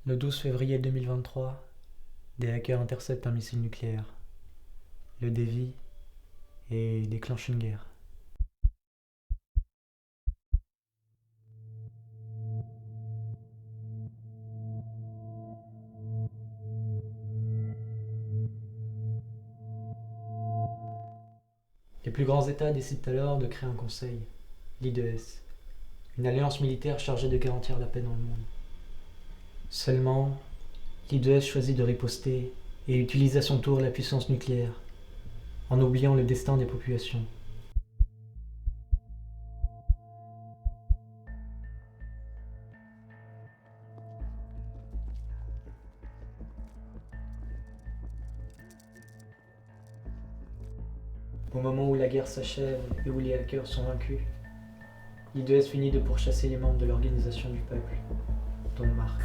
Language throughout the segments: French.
Le 12 février 2023, des hackers interceptent un missile nucléaire, le dévient et déclenchent une guerre. Les plus grands États décident alors de créer un conseil, l'I2S, une alliance militaire chargée de garantir la paix dans le monde. Seulement, l'I2S choisit de riposter et utilise à son tour la puissance nucléaire, en oubliant le destin des populations. Au moment où la guerre s'achève et où les hackers sont vaincus, l'I2S finit de pourchasser les membres de l'Organisation du Peuple, dont Marc.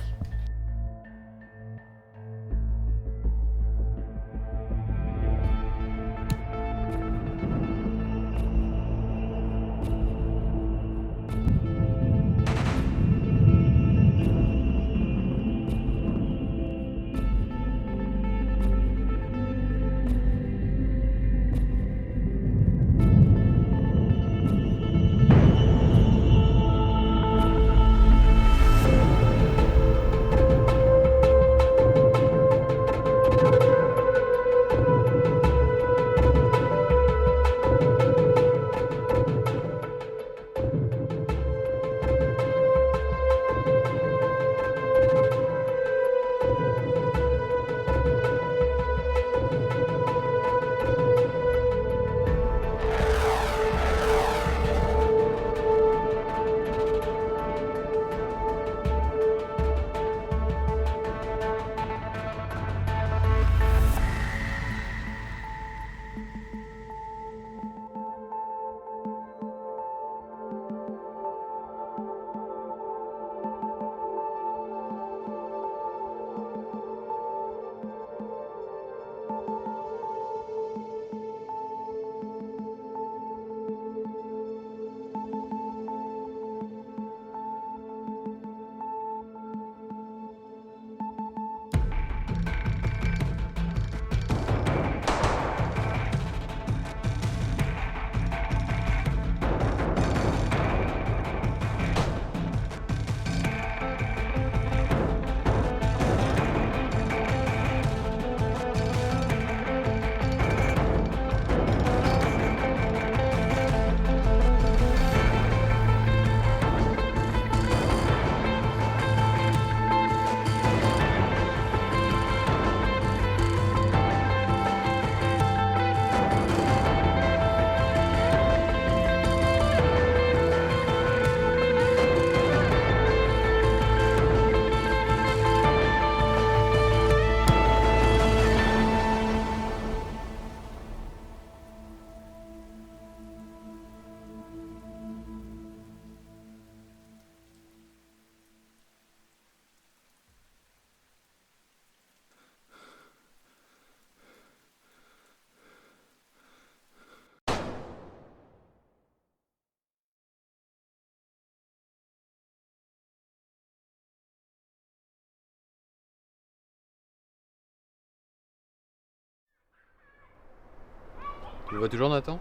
Tu vois toujours Nathan?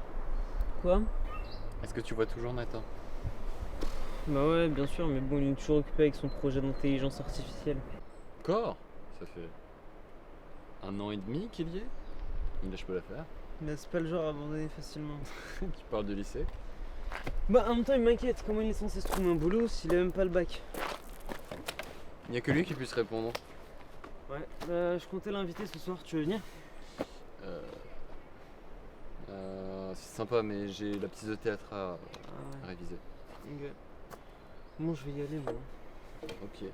Quoi? Est-ce que tu vois toujours Nathan? Bah ouais, bien sûr, mais bon, il est toujours occupé avec son projet d'intelligence artificielle. Encore? Ça fait 1 an et demi qu'il y est? Il lâche pas l'affaire. Mais c'est pas le genre à abandonner facilement. Tu parles de lycée? Bah en même temps, il m'inquiète, comment il est censé se trouver un boulot s'il a même pas le bac? Il n'y a que lui qui puisse répondre. Ouais, bah je comptais l'inviter ce soir, tu veux venir? Euh, c'est sympa, mais j'ai la pièce de théâtre à Ah réviser. ouais, ok. Bon, je vais y aller moi. Ok.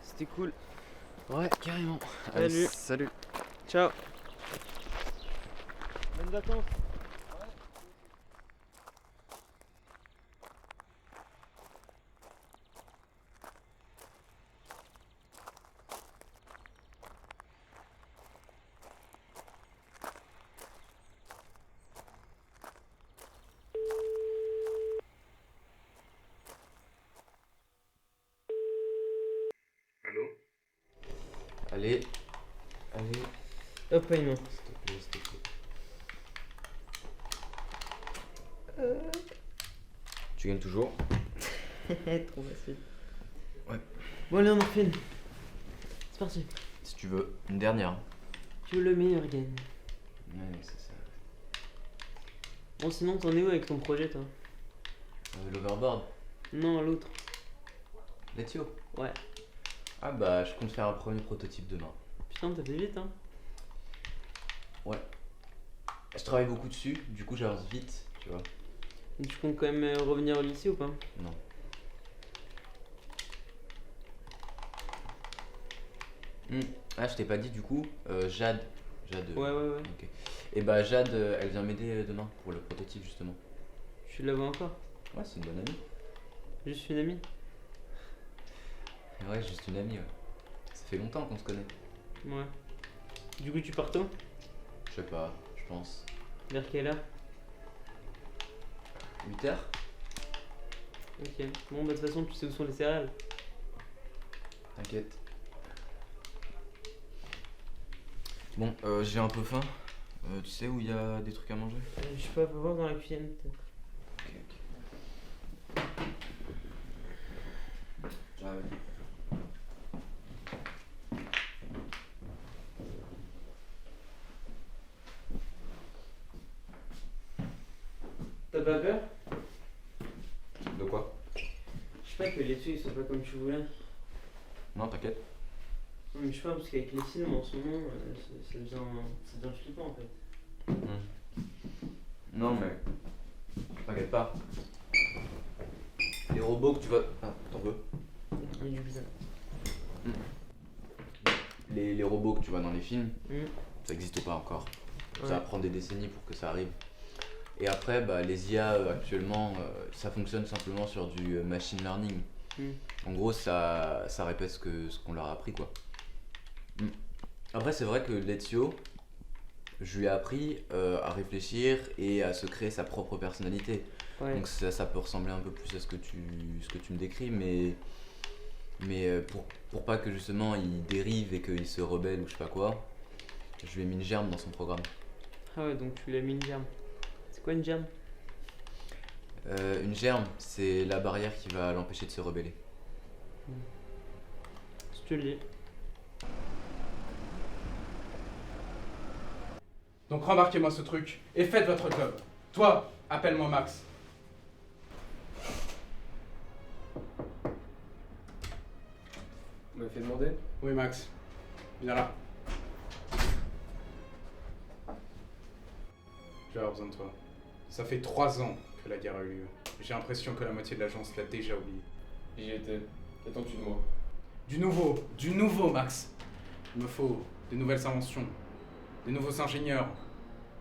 C'était cool. Ouais, carrément. Salut. Allez, salut. Ciao. Bonnes vacances. Allô? Allez. Allez. Hop, pas une main. S'il te plaît, s'il te plaît. Tu gagnes toujours. Trop facile. Ouais. Bon, allez, on en refait une. C'est parti. Si tu veux, une dernière. Tu veux le meilleur gagne. Ouais, c'est ça. Bon, sinon, t'en es où avec ton projet, toi? L'overboard. Non, l'autre. Letio. Ouais. Ah bah, je compte faire un premier prototype demain. Putain, t'as fait vite, hein. Ouais. Je travaille beaucoup dessus, du coup j'avance vite, tu vois. Et tu comptes quand même revenir au lycée ou pas? Non. Ah, je t'ai pas dit du coup, Jade. Jade. Ouais. Ok. Et bah Jade, elle vient m'aider demain pour le prototype justement. Tu la vois encore? Ouais, c'est une bonne amie. Juste une amie? Ouais, juste une amie, ouais. Ça fait longtemps qu'on se connaît. Ouais. Du coup, tu pars tôt? Je sais pas, je pense. Vers quelle heure? 8h. Ok. Bon, bah, de toute façon, tu sais où sont les céréales. T'inquiète. Bon, j'ai un peu faim. Tu sais où il y a des trucs à manger? Je sais pas, faut voir dans la cuisine peut-être. Ok. J'arrive. T'as pas peur? De quoi? Je sais pas que les trucs ils sont pas comme tu voulais. Non, t'inquiète. Non, mais je sais pas, parce qu'avec les films en ce moment, ça devient flippant en fait. Non, mais t'inquiète pas. Les robots que tu vas. Ah, t'en veux? Oui, du bizarre. Les robots que tu vois dans les films, Mm. ça n'existe pas encore. Ouais. Ça va prendre des décennies pour que ça arrive. Et après, bah, les IA actuellement, ça fonctionne simplement sur du machine learning. Mm. En gros, ça répète ce qu'on leur a appris, quoi. Après, c'est vrai que Letio, je lui ai appris à réfléchir et à se créer sa propre personnalité. Ouais. Donc ça peut ressembler un peu plus à ce que tu me décris, mais pour pas que justement il dérive et qu'il se rebelle ou je sais pas quoi, je lui ai mis une germe dans son programme. Ah ouais, donc tu lui as mis une germe. C'est quoi une germe? Une germe, c'est la barrière qui va l'empêcher de se rebeller. Si tu le dis. Donc rembarquez-moi ce truc et faites votre job. Toi, appelle-moi Max. Vous m'avez fait demander? Oui, Max. Viens là. Je vais avoir besoin de toi. Ça fait 3 ans que la guerre a eu lieu. J'ai l'impression que la moitié de l'agence l'a déjà oublié. J'y étais. Qu'attends-tu de moi? Du nouveau, Max. Il me faut des nouvelles inventions, des nouveaux ingénieurs.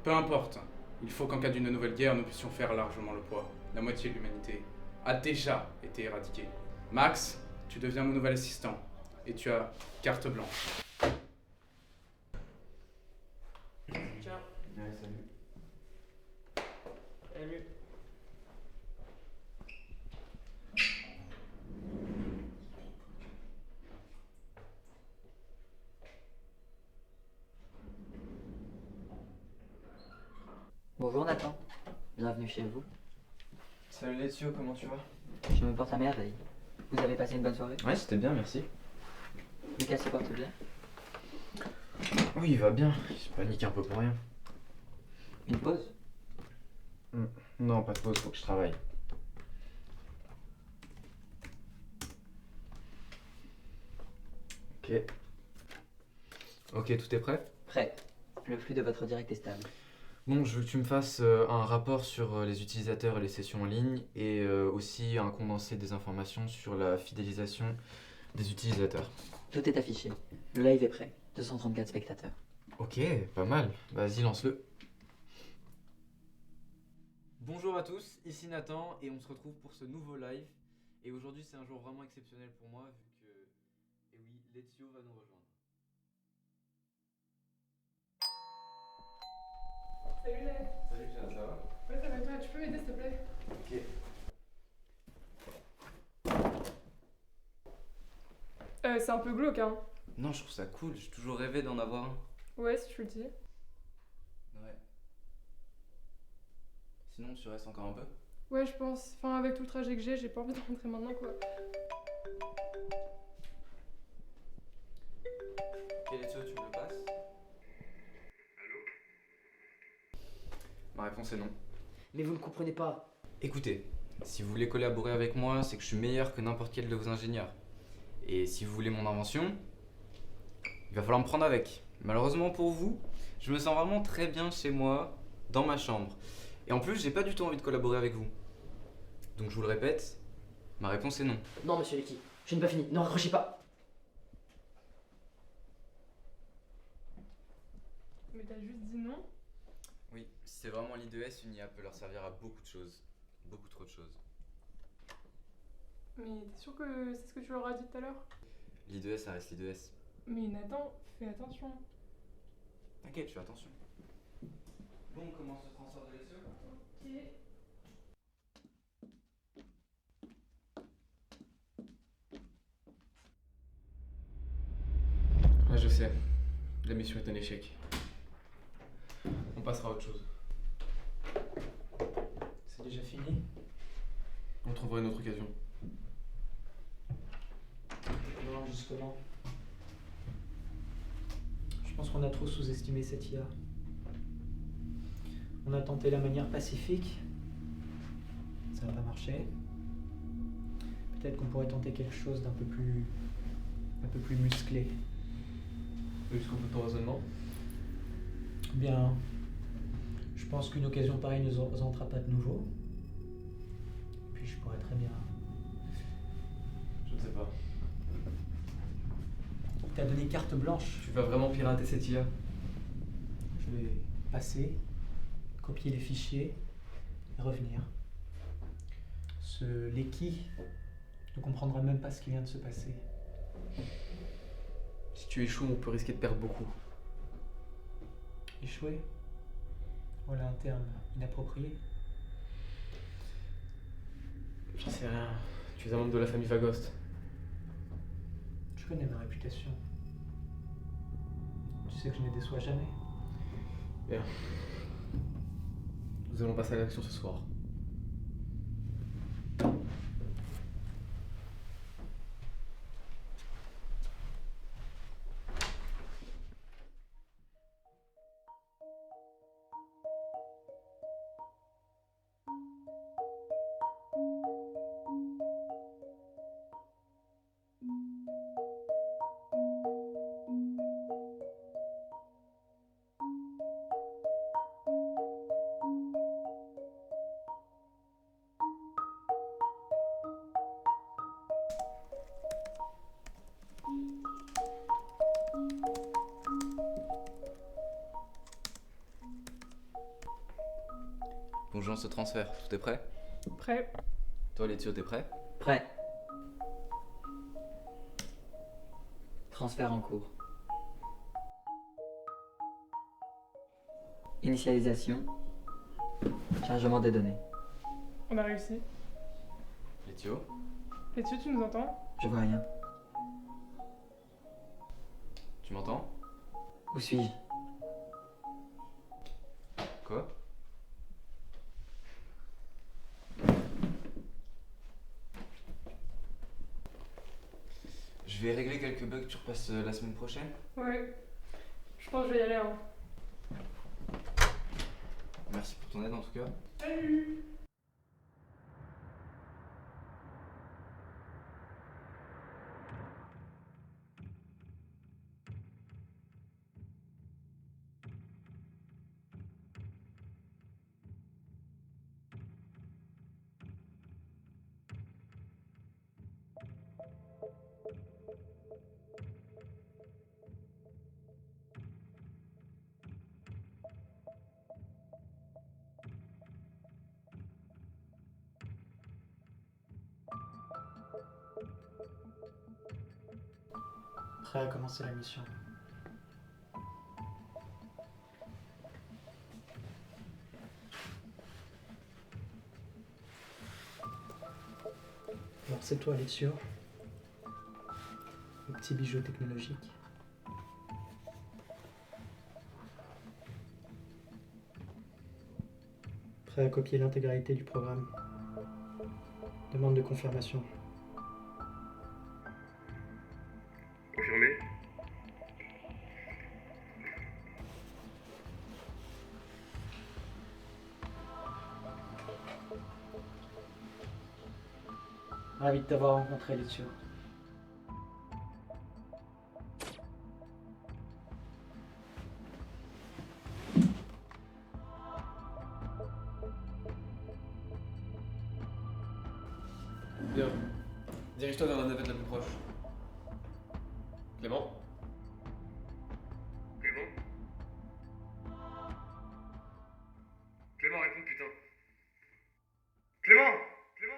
Peu importe. Il faut qu'en cas d'une nouvelle guerre, nous puissions faire largement le poids. La moitié de l'humanité a déjà été éradiquée. Max, tu deviens mon nouvel assistant. Et tu as carte blanche. Ciao. Ouais, salut. Salut. Bonjour Nathan, bienvenue chez vous. Salut Letio, comment tu vas? Je me porte à merveille. Vous avez passé une bonne soirée? Ouais, c'était bien, merci. Lucas se porte bien? Oui, il va bien, il se panique un peu pour rien. Une pause? Non, pas de pause, faut que je travaille. Ok. Ok, tout est prêt? Prêt. Le flux de votre direct est stable. Bon, je veux que tu me fasses un rapport sur les utilisateurs et les sessions en ligne et aussi un condensé des informations sur la fidélisation des utilisateurs. Tout est affiché. Le live est prêt. 234 spectateurs. Ok, pas mal. Vas-y, lance-le. Bonjour à tous, ici Nathan et on se retrouve pour ce nouveau live. Et aujourd'hui, c'est un jour vraiment exceptionnel pour moi vu que, et oui, Letio va nous rejoindre. Salut Ned. Salut, ça va? Ouais, ça va toi, tu peux m'aider s'il te plaît? Ok. C'est un peu glauque, hein. Non, je trouve ça cool, j'ai toujours rêvé d'en avoir un. Ouais, si tu le dis. Ouais. Sinon, tu restes encore un peu? Ouais, je pense. Enfin, avec tout le trajet que j'ai pas envie de rentrer maintenant, quoi. Quel est tu me le passes? Ma réponse est non. Mais vous ne comprenez pas. Écoutez, si vous voulez collaborer avec moi, c'est que je suis meilleur que n'importe quel de vos ingénieurs. Et si vous voulez mon invention, il va falloir me prendre avec. Malheureusement pour vous, je me sens vraiment très bien chez moi, dans ma chambre. Et en plus, j'ai pas du tout envie de collaborer avec vous. Donc je vous le répète, ma réponse est non. Non, monsieur Lecky, je n'ai pas fini. Ne raccrochez pas. Mais t'as juste dit non. Oui, si c'est vraiment l'I2S, une IA peut leur servir à beaucoup de choses. Beaucoup trop de choses. Mais t'es sûr que c'est ce que tu leur as dit tout à l'heure? L'I2S, ça reste l'I2S. Mais Nathan, fais attention. T'inquiète, je fais attention. Bon, on commence le transfert de l'essai. Ok. Ah, je sais. La mission est un échec. On passera à autre chose. C'est déjà fini? On trouvera une autre occasion. Non, justement. Je pense qu'on a trop sous-estimé cette IA. On a tenté la manière pacifique. Ça n'a pas marché. Peut-être qu'on pourrait tenter quelque chose d'un peu plus musclé. Jusqu'au bout de ton raisonnement. Bien, je pense qu'une occasion pareille ne nous en présentera pas de nouveau. Puis je pourrais très bien... Je ne sais pas. T'as donné carte blanche. Tu vas vraiment pirater cette IA? Je vais passer, copier les fichiers et revenir. Ce Lecky ne comprendra même pas ce qui vient de se passer. Si tu échoues, on peut risquer de perdre beaucoup. Échouer? Voilà un terme inapproprié. J'en sais rien. Tu es un membre de la famille Vagost. Tu connais ma réputation. Tu sais que je ne déçois jamais. Bien. Nous allons passer à l'action ce soir. Bon, je lance ce transfert. Tout est prêt? Prêt. Toi, Letio, t'es prêt? Prêt. Transfert en cours. Initialisation. Chargement des données. On a réussi. Letio? Letio, tu nous entends? Je vois rien. Tu m'entends? Où suis-je? Quoi? Je vais régler quelques bugs, tu repasses la semaine prochaine? Ouais. Je pense que je vais y aller, hein. Merci pour ton aide en tout cas. Salut! Prêt à commencer la mission. Alors c'est toi, Alexio. Le petit bijou technologique. Prêt à copier l'intégralité du programme. Demande de confirmation. Confirmé. Ravi de t'avoir rencontré, Lucio. Bien. Dirige-toi vers la navette la plus proche. Clément? Clément? Clément, réponds, putain. Clément! Clément!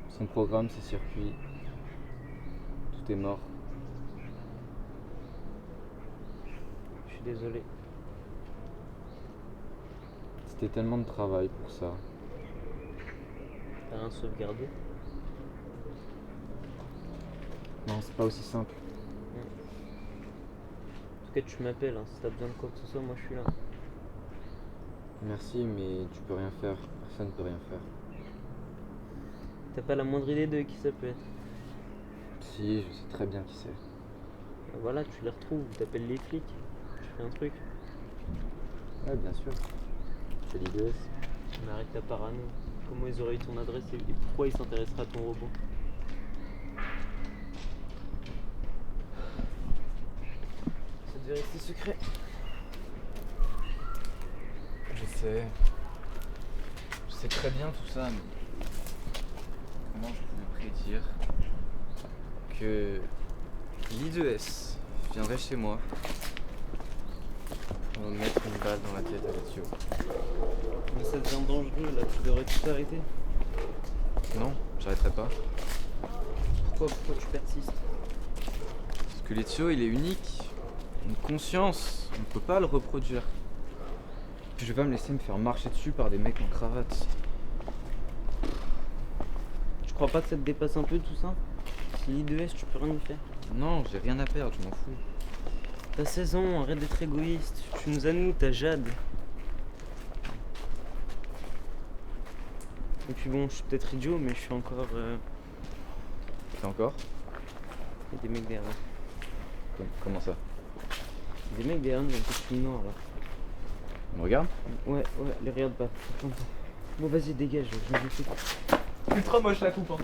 Son programme, ses circuits, tout est mort. Je suis désolé. C'était tellement de travail pour ça. T'as rien sauvegardé? Non, c'est pas aussi simple. En tout cas, tu m'appelles, hein. Si t'as besoin de quoi que ce soit, moi je suis là. Merci, mais tu peux rien faire. Personne ne peut rien faire. T'as pas la moindre idée de qui ça peut être? Si, je sais très bien qui c'est. Ben voilà, tu les retrouves, t'appelles les flics. Tu fais un truc. Ouais, bien sûr. C'est l'IDS. Mais arrête ta parano. Comment ils auraient eu ton adresse et pourquoi ils s'intéresseraient à ton robot? Ça devait rester secret. Je sais très bien tout ça, mais comment je pouvais prédire que l'I2S viendrait chez moi pour me mettre une balle dans la tête à Lucio. Mais ça devient dangereux là, tu devrais tout arrêter. Non, j'arrêterai pas. Pourquoi tu persistes? Parce que Lucio, il est unique. Une conscience, on ne peut pas le reproduire. Puis je vais pas me laisser me faire marcher dessus par des mecs en cravate. Tu crois pas que ça te dépasse un peu tout ça? C'est l'I2S, tu peux rien y faire. Non, j'ai rien à perdre, je m'en fous. T'as 16 ans, arrête d'être égoïste. Tu nous as nous, t'as Jade. Et puis bon, je suis peut-être idiot, mais je suis encore. C'est encore? Il y a des mecs derrière. Comment ça? Des mecs derrière nous dans le costume noir là. On me regarde? Ouais, les regarde pas. Attends. Bon, vas-y, dégage, je me fais. Ultra moche la coupe, hein.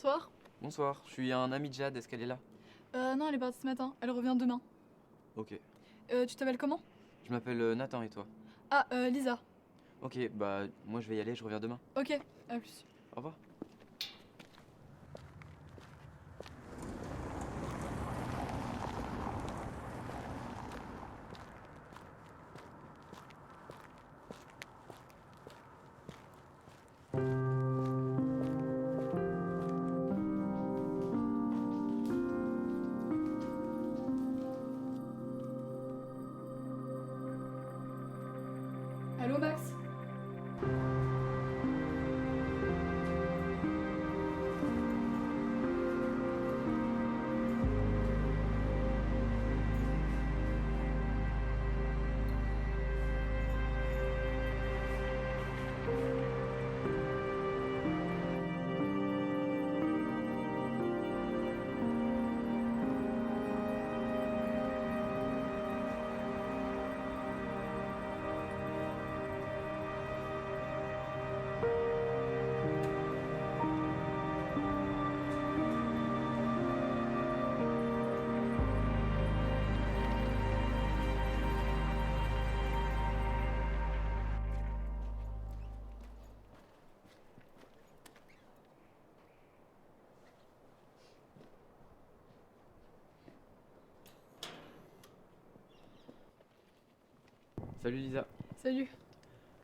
Bonsoir. Bonsoir, je suis un ami de Jade, est-ce qu'elle est là? Non, elle est partie ce matin. Elle revient demain. Ok. Tu t'appelles comment? Je m'appelle Nathan et toi? Ah, Lisa. Ok, bah moi je vais y aller, je reviens demain. Ok, à plus. Au revoir. Allô, Max? Salut Lisa. Salut.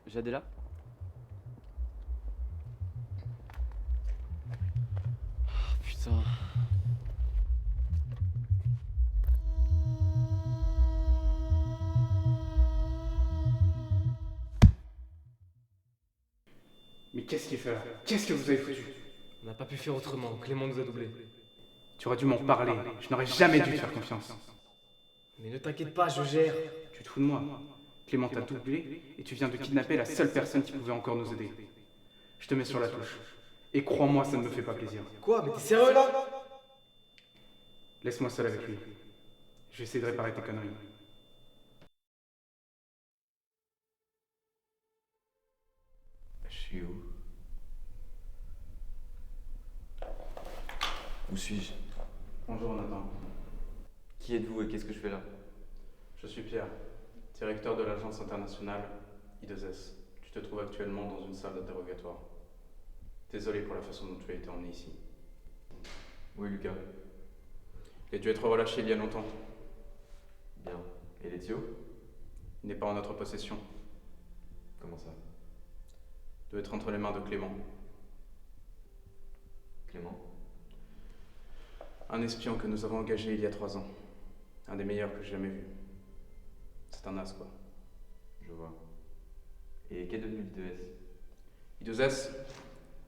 Jade est là? Oh, putain. Mais qu'est-ce qu'il fait là? Qu'est-ce que vous avez foutu? On n'a pas pu faire autrement, Clément nous a doublés. Tu aurais dû m'en parler, je n'aurais jamais dû te faire confiance. Mais ne t'inquiète pas, je gère. Tu te fous de moi. Clément t'a doublé et tu viens de kidnapper la seule personne qui pouvait encore nous aider. Je te mets sur la touche. Et crois-moi, ça ne me fait pas plaisir. Quoi? Mais t'es sérieux là? Laisse-moi seul avec lui. Je vais essayer de réparer tes conneries. Je suis où? Où suis-je? Bonjour Nathan. Qui êtes-vous et qu'est-ce que je fais là? Je suis Pierre, directeur de l'agence internationale I2S. Tu te trouves actuellement dans une salle d'interrogatoire. Désolé pour la façon dont tu as été emmené ici. Où est Lucas? Il a dû être relâché il y a longtemps. Bien. Et Letio? Il n'est pas en notre possession. Comment ça? Il doit être entre les mains de Clément. Clément? Un espion que nous avons engagé il y a 3 ans. Un des meilleurs que j'ai jamais vu. C'est un as, quoi. Je vois. Et qu'est devenu l'I2S? I2S,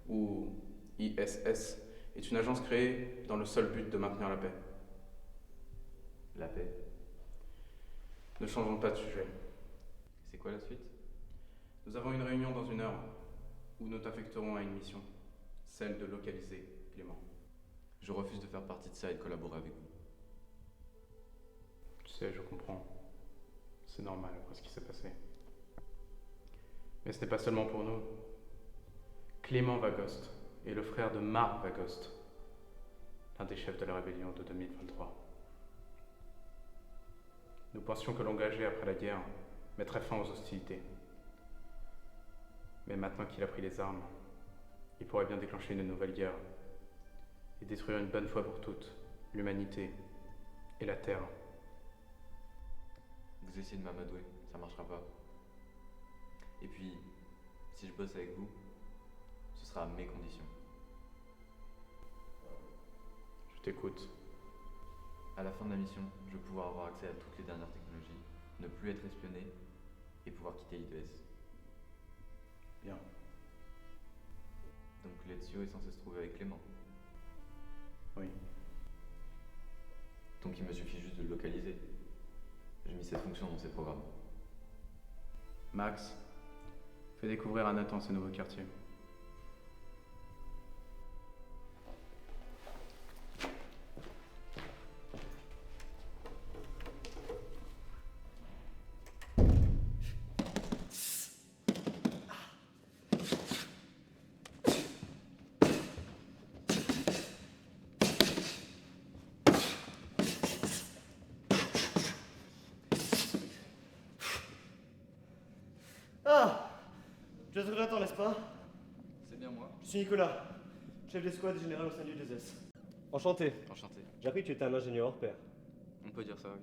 ou ISS, est une agence créée dans le seul but de maintenir la paix. La paix? Ne changeons pas de sujet. C'est quoi la suite? Nous avons une réunion dans 1 heure où nous t'affecterons à une mission, celle de localiser Clément. Je refuse de faire partie de ça et de collaborer avec vous. Tu sais, je comprends. C'est normal après ce qui s'est passé. Mais ce n'est pas seulement pour nous. Clément Vagost est le frère de Marc Vagost, l'un des chefs de la rébellion de 2023. Nous pensions que l'engager après la guerre mettrait fin aux hostilités. Mais maintenant qu'il a pris les armes, il pourrait bien déclencher une nouvelle guerre et détruire une bonne fois pour toutes l'humanité et la Terre. Vous essayez de m'amadouer, ça marchera pas. Et puis, si je bosse avec vous, ce sera à mes conditions. Je t'écoute. À la fin de la mission, je vais pouvoir avoir accès à toutes les dernières technologies, ne plus être espionné et pouvoir quitter l'I2S. Bien. Donc Letio est censé se trouver avec Clément. Oui. Donc il me suffit juste de le localiser. J'ai mis cette fonction dans ces programmes. Max, fais découvrir à Nathan ces nouveaux quartiers. Tu es Jonathan, n'est-ce pas? C'est bien moi. Je suis Nicolas, chef d'escouade général au sein du 2S. Enchanté. Enchanté. J'ai appris que tu étais un ingénieur hors pair. On peut dire ça, oui.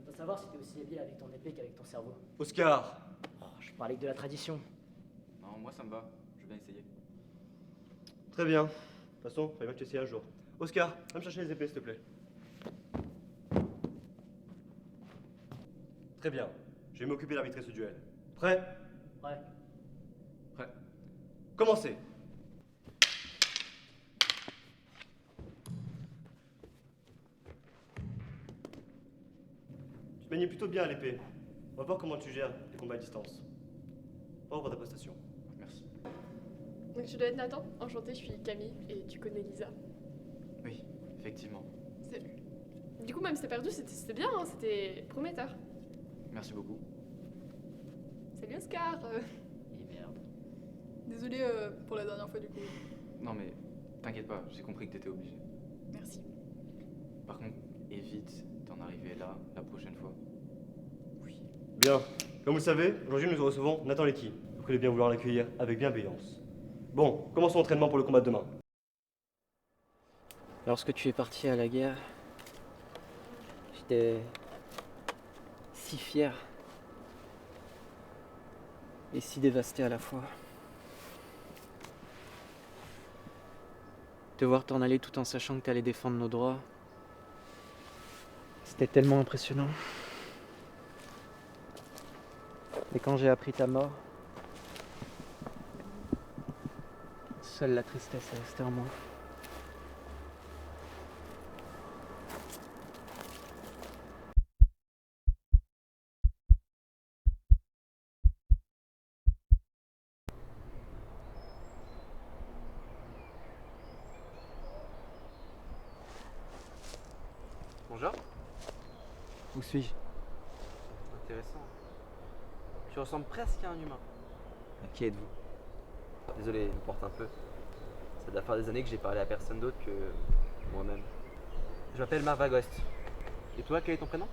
Je veux savoir si t'es aussi habile avec ton épée qu'avec ton cerveau. Oscar. Oh, je parlais que de la tradition. Non, moi ça me va. Je veux bien essayer. Très bien. De toute façon, il va que tu essayes un jour. Oscar, va me chercher les épées, s'il te plaît. Très bien. Je vais m'occuper d'arbitrer ce duel. Prêt? Ouais. Prêt. Commencez. Tu manies plutôt bien à l'épée. On va voir comment tu gères les combats à distance. Bravo pour ta prestation. Merci. Donc tu dois être Nathan. Enchantée, je suis Camille et tu connais Lisa. Oui, effectivement. Du coup, même si t'as perdu, c'était bien, hein, c'était prometteur. Merci beaucoup. Salut Oscar. Et merde. Désolée pour la dernière fois du coup. Non mais t'inquiète pas, j'ai compris que t'étais obligé. Merci. Par contre, évite d'en arriver là la prochaine fois. Oui. Bien. Comme vous le savez, aujourd'hui nous recevons Nathan Lecky. Vous pouvez bien vouloir l'accueillir avec bienveillance. Bon, commençons l'entraînement pour le combat de demain. Lorsque tu es parti à la guerre, j'étais si fier et si dévasté à la fois. Te voir t'en aller tout en sachant que t'allais défendre nos droits, c'était tellement impressionnant. Et quand j'ai appris ta mort, seule la tristesse est restée en moi. Bonjour. Où suis-je? Intéressant. Tu ressembles presque à un humain. Qui êtes-vous? Désolé, je me porte un peu. Ça doit faire des années que j'ai parlé à personne d'autre que moi-même. Je m'appelle Marvagost. Et toi, quel est ton prénom?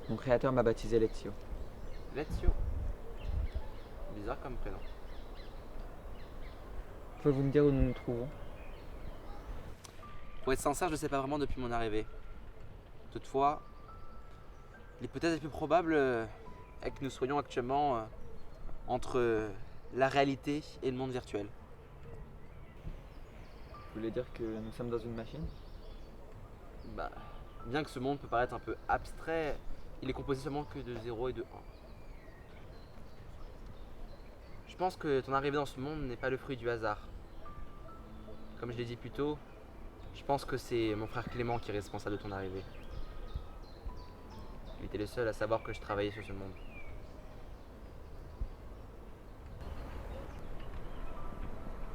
Mon créateur m'a baptisé Lexio. Letsio. Bizarre comme prénom. Pouvez-vous me dire où nous nous trouvons? Pour être sincère, je ne sais pas vraiment depuis mon arrivée. Toutefois, l'hypothèse la plus probable est que nous soyons actuellement entre la réalité et le monde virtuel. Vous voulez dire que nous sommes dans une machine? Bah, bien que ce monde peut paraître un peu abstrait, il est composé seulement que de 0 et de 1. Je pense que ton arrivée dans ce monde n'est pas le fruit du hasard. Comme je l'ai dit plus tôt, je pense que c'est mon frère Clément qui est responsable de ton arrivée. Il était le seul à savoir que je travaillais sur ce monde.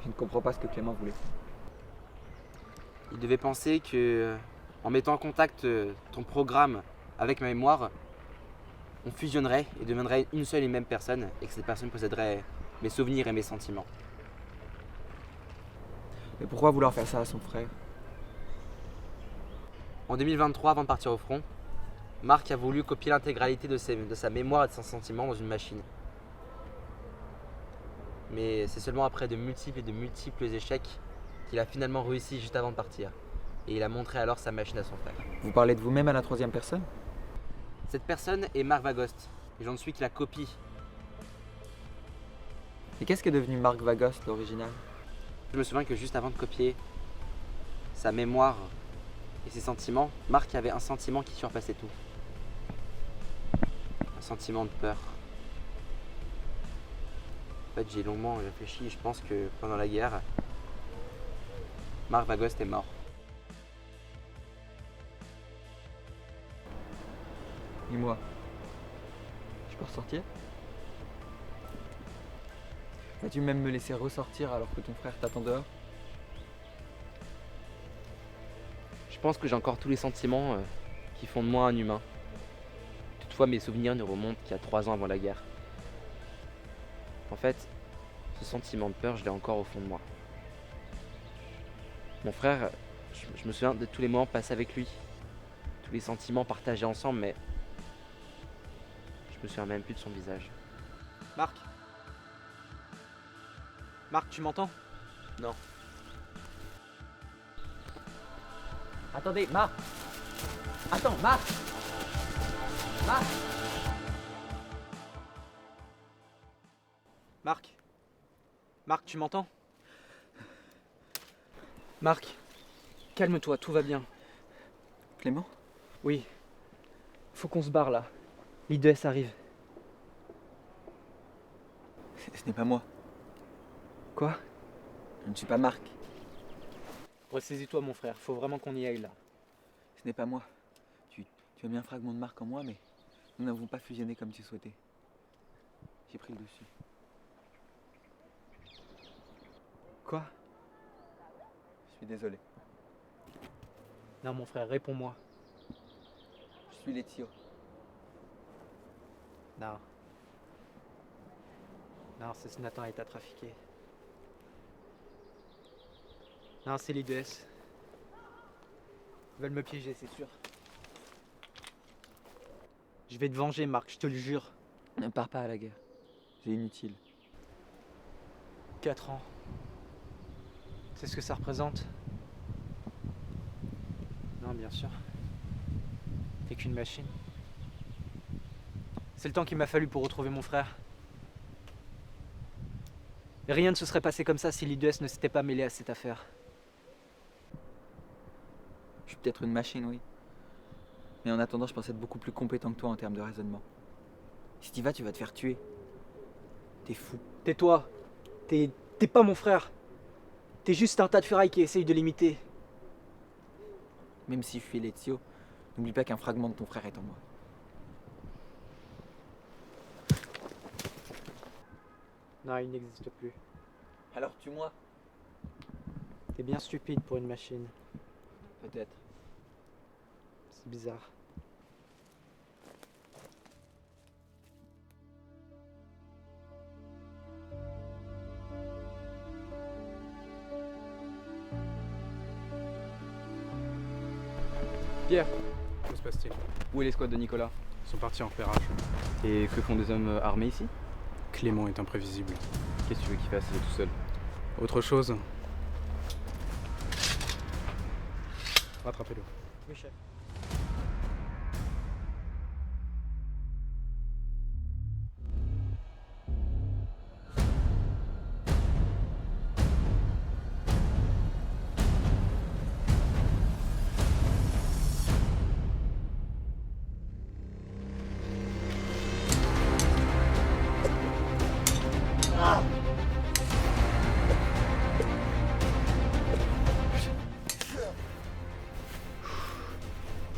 Je ne comprends pas ce que Clément voulait. Il devait penser que, en mettant en contact ton programme avec ma mémoire, on fusionnerait et deviendrait une seule et même personne, et que cette personne posséderait mes souvenirs et mes sentiments. Mais pourquoi vouloir faire ça à son frère? En 2023, avant de partir au front, Marc a voulu copier l'intégralité de sa mémoire et de ses sentiments dans une machine. Mais c'est seulement après de multiples échecs qu'il a finalement réussi juste avant de partir. Et il a montré alors sa machine à son frère. Vous parlez de vous-même à la troisième personne? Cette personne est Marc Vagost, et j'en suis que la copie. Et qu'est-ce qu'est devenu Marc Vagost, l'original? Je me souviens que juste avant de copier sa mémoire et ses sentiments, Marc avait un sentiment qui surpassait tout. Un sentiment de peur. En fait, j'ai longuement réfléchi et je pense que pendant la guerre, Marc Vagost est mort. Et moi? Je peux ressortir? Vas-tu même me laisser ressortir alors que ton frère t'attend dehors? Je pense que j'ai encore tous les sentiments qui font de moi un humain. Toutefois, mes souvenirs ne remontent qu'à 3 ans avant la guerre. En fait, ce sentiment de peur, je l'ai encore au fond de moi. Mon frère, je me souviens de tous les moments passés avec lui, tous les sentiments partagés ensemble, mais je me souviens même plus de son visage. Marc, Marc, tu m'entends? Non. Attendez, Marc. Attends, Marc. Marc. Marc? Marc, tu m'entends? Marc, calme-toi, tout va bien. Clément? Oui. Faut qu'on se barre là. L'I2S arrive. Ce n'est pas moi. Quoi? Je ne suis pas Marc. Ressaisis-toi mon frère, faut vraiment qu'on y aille là. Ce n'est pas moi. Tu as mis un fragment de Marc en moi, mais nous n'avons pas fusionné comme tu souhaitais. J'ai pris le dessus. Quoi? Je suis désolé. Non mon frère, réponds-moi. Je suis Letio. Non. Non, c'est ce Nathan est à trafiquer. Non, c'est l'I2S. Ils veulent me piéger, c'est sûr. Je vais te venger, Marc, je te le jure. Ne pars pas à la guerre. C'est inutile. 4 ans. C'est ce que ça représente? Non, bien sûr. T'es qu'une machine. C'est le temps qu'il m'a fallu pour retrouver mon frère. Et rien ne se serait passé comme ça si l'I2S ne s'était pas mêlé à cette affaire. Je suis peut-être une machine, oui. Mais en attendant, je pense être beaucoup plus compétent que toi en termes de raisonnement. Si t'y vas, tu vas te faire tuer. T'es fou. Tais-toi. T'es pas mon frère. T'es juste un tas de ferraille qui essaye de l'imiter. Même si je suis Letio, n'oublie pas qu'un fragment de ton frère est en moi. Non, il n'existe plus. Alors tue-moi. T'es bien stupide pour une machine. Peut-être. C'est bizarre. Pierre, que se passe-t-il? Où est l'escouade de Nicolas? Ils sont partis en repérage. Et que font des hommes armés ici? Clément est imprévisible. Qu'est-ce que tu veux qu'il fasse? Il est tout seul. Autre chose? Rattrapez-le. Oui, chef.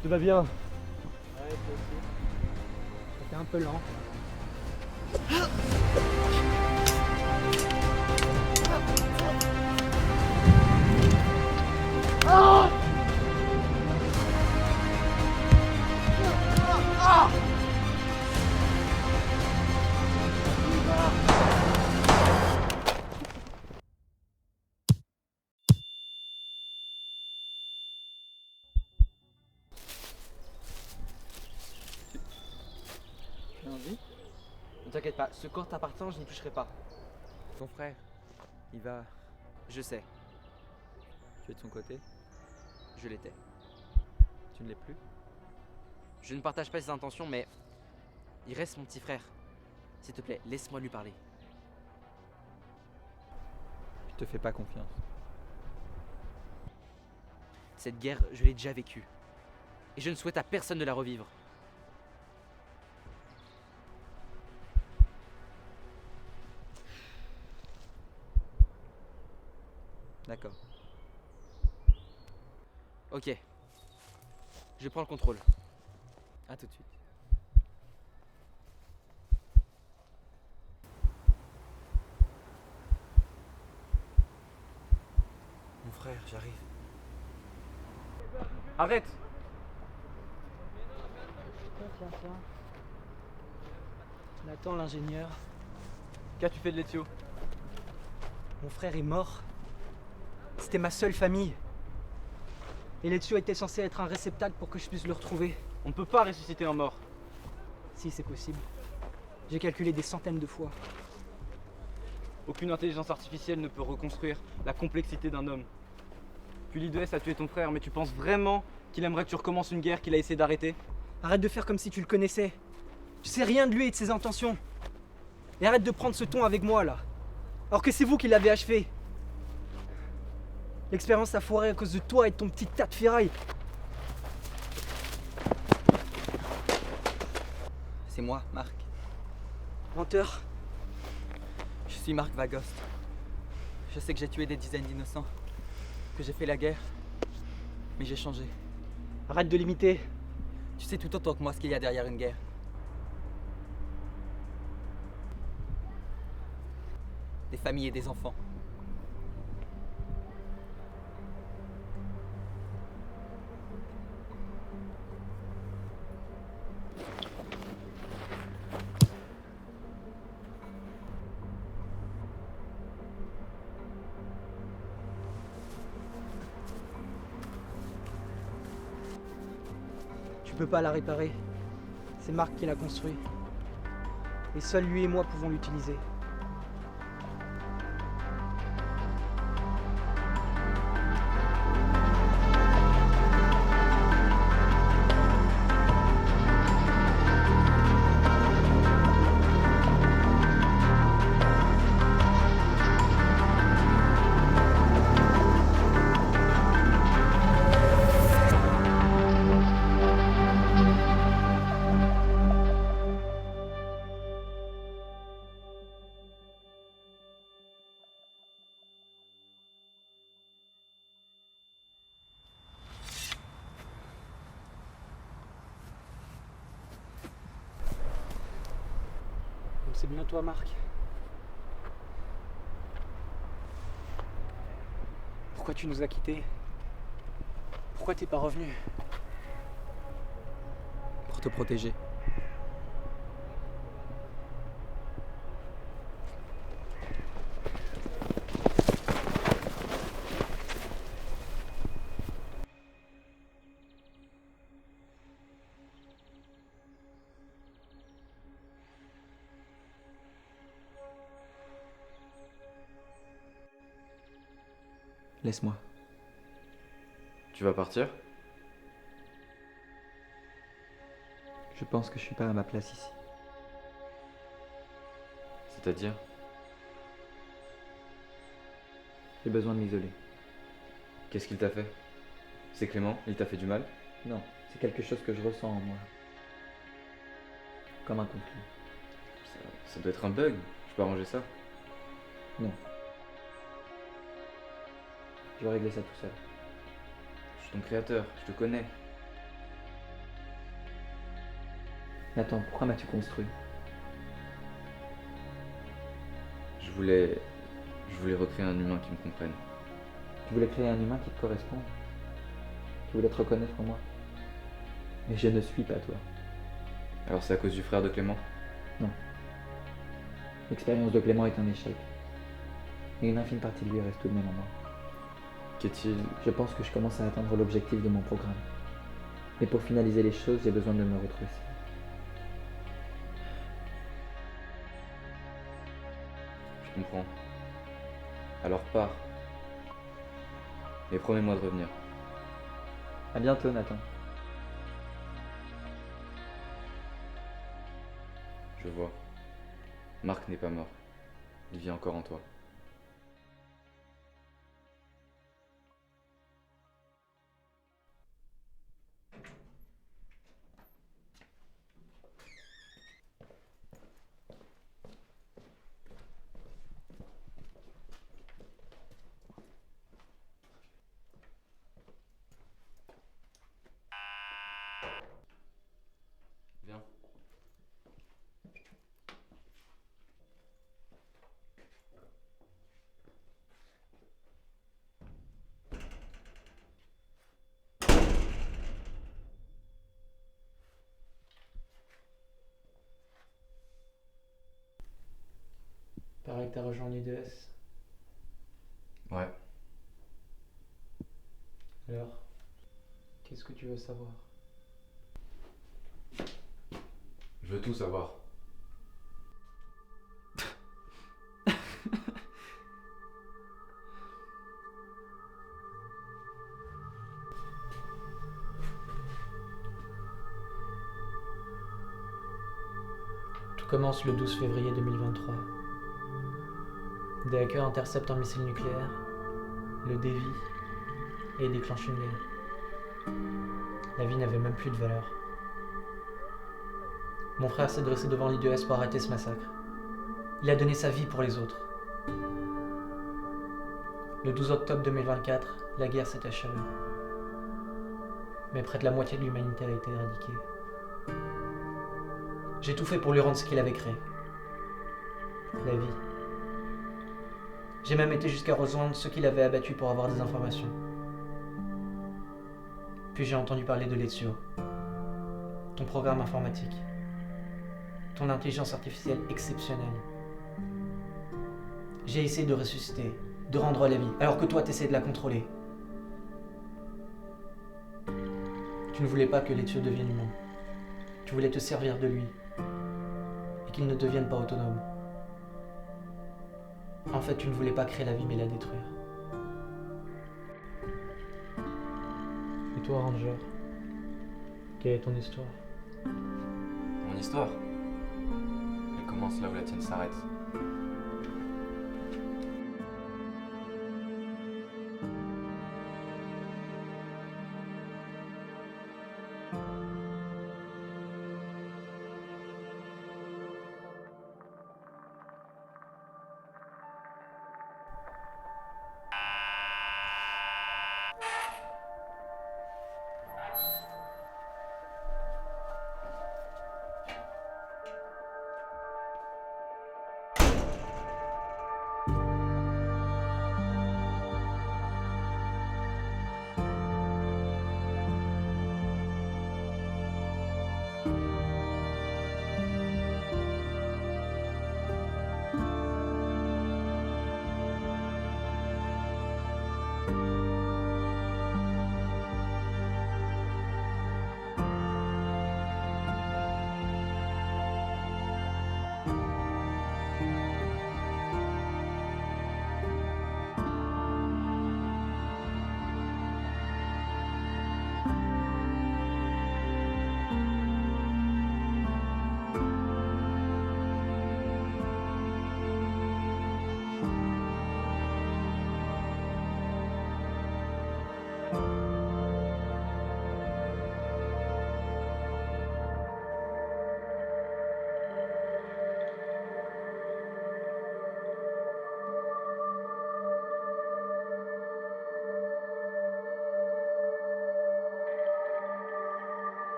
Tout va bien. Ouais, toi aussi. C'était un peu lent. Envie? Ne t'inquiète pas, ce corps t'appartient, je n'y toucherai pas. Ton frère, il va... Je sais, Tu es de son côté? je l'étais. Tu ne l'es plus? Je ne partage pas ses intentions, mais il reste mon petit frère. S'il te plaît, laisse-moi lui parler. Je te fais pas confiance. Cette guerre, je l'ai déjà vécue. Et je ne souhaite à personne de la revivre. D'accord. Ok. Je prends le contrôle. À tout de suite. Mon frère, j'arrive. Arrête! Tiens. Nathan, l'ingénieur. Qu'as-tu fait de Letio? Mon frère est mort. C'était ma seule famille. Et Letio était censé être un réceptacle pour que je puisse le retrouver. On ne peut pas ressusciter un mort. Si, c'est possible. J'ai calculé des centaines de fois. Aucune intelligence artificielle ne peut reconstruire la complexité d'un homme. Puis l'I2S a tué ton frère, mais tu penses vraiment qu'il aimerait que tu recommences une guerre qu'il a essayé d'arrêter? Arrête de faire comme si tu le connaissais. Tu sais rien de lui et de ses intentions. Et arrête de prendre ce ton avec moi là. Alors que c'est vous qui l'avez achevé. L'expérience a foiré à cause de toi et de ton petit tas de ferraille. C'est moi, Marc. Menteur. Je suis Marc Vagost. Je sais que j'ai tué des dizaines d'innocents, que j'ai fait la guerre, mais j'ai changé. Arrête de l'imiter. Tu sais tout autant que moi ce qu'il y a derrière une guerre. Des familles et des enfants. Tu peux pas la réparer. C'est Marc qui l'a construit. Et seuls lui et moi pouvons l'utiliser. Donc c'est bien toi, Marc. Pourquoi tu nous as quittés? Pourquoi t'es pas revenu? Pour te protéger. Laisse-moi. Tu vas partir? Je pense que je suis pas à ma place ici. C'est-à-dire? J'ai besoin de m'isoler. Qu'est-ce qu'il t'a fait? C'est Clément? Il t'a fait du mal? Non, c'est quelque chose que je ressens en moi. Comme un conflit. Ça doit être un bug. Je peux arranger ça? Non. Je vais régler ça tout seul. Je suis ton créateur, je te connais. Nathan, pourquoi m'as-tu construit? Je voulais recréer un humain qui me comprenne. Tu voulais créer un humain qui te corresponde. Tu voulais te reconnaître en moi. Mais je ne suis pas toi. Alors c'est à cause du frère de Clément? Non. L'expérience de Clément est un échec. Et une infime partie de lui reste tout de même en moi. Qu'est-il? Je pense que je commence à atteindre l'objectif de mon programme. Mais pour finaliser les choses, j'ai besoin de me retrouver seul. Je comprends. Alors pars. Et promets-moi de revenir. À bientôt, Nathan. Je vois. Marc n'est pas mort. Il vit encore en toi. Viens. Paraît que t'as rejoint l'I2S. Ouais. Alors, qu'est-ce que tu veux savoir? Je veux tout savoir. commence le 12 février 2023. Des hackers interceptent un missile nucléaire, le dévient et déclenchent une guerre. La vie n'avait même plus de valeur. Mon frère s'est dressé devant l'I2S pour arrêter ce massacre. Il a donné sa vie pour les autres. Le 12 octobre 2024, la guerre s'est achevée. Mais près de la moitié de l'humanité a été éradiquée. J'ai tout fait pour lui rendre ce qu'il avait créé. La vie. J'ai même été jusqu'à rejoindre ceux qu'il avait abattus pour avoir des informations. Puis j'ai entendu parler de l'Ezio, ton programme informatique, ton intelligence artificielle exceptionnelle. J'ai essayé de ressusciter, de rendre la vie, alors que toi t'essayais de la contrôler. Tu ne voulais pas que l'Ezio devienne humain. Tu voulais te servir de lui et qu'il ne devienne pas autonome. En fait, tu ne voulais pas créer la vie mais la détruire. Et toi, Ranger, quelle est ton histoire? Mon histoire, elle commence là où la tienne s'arrête.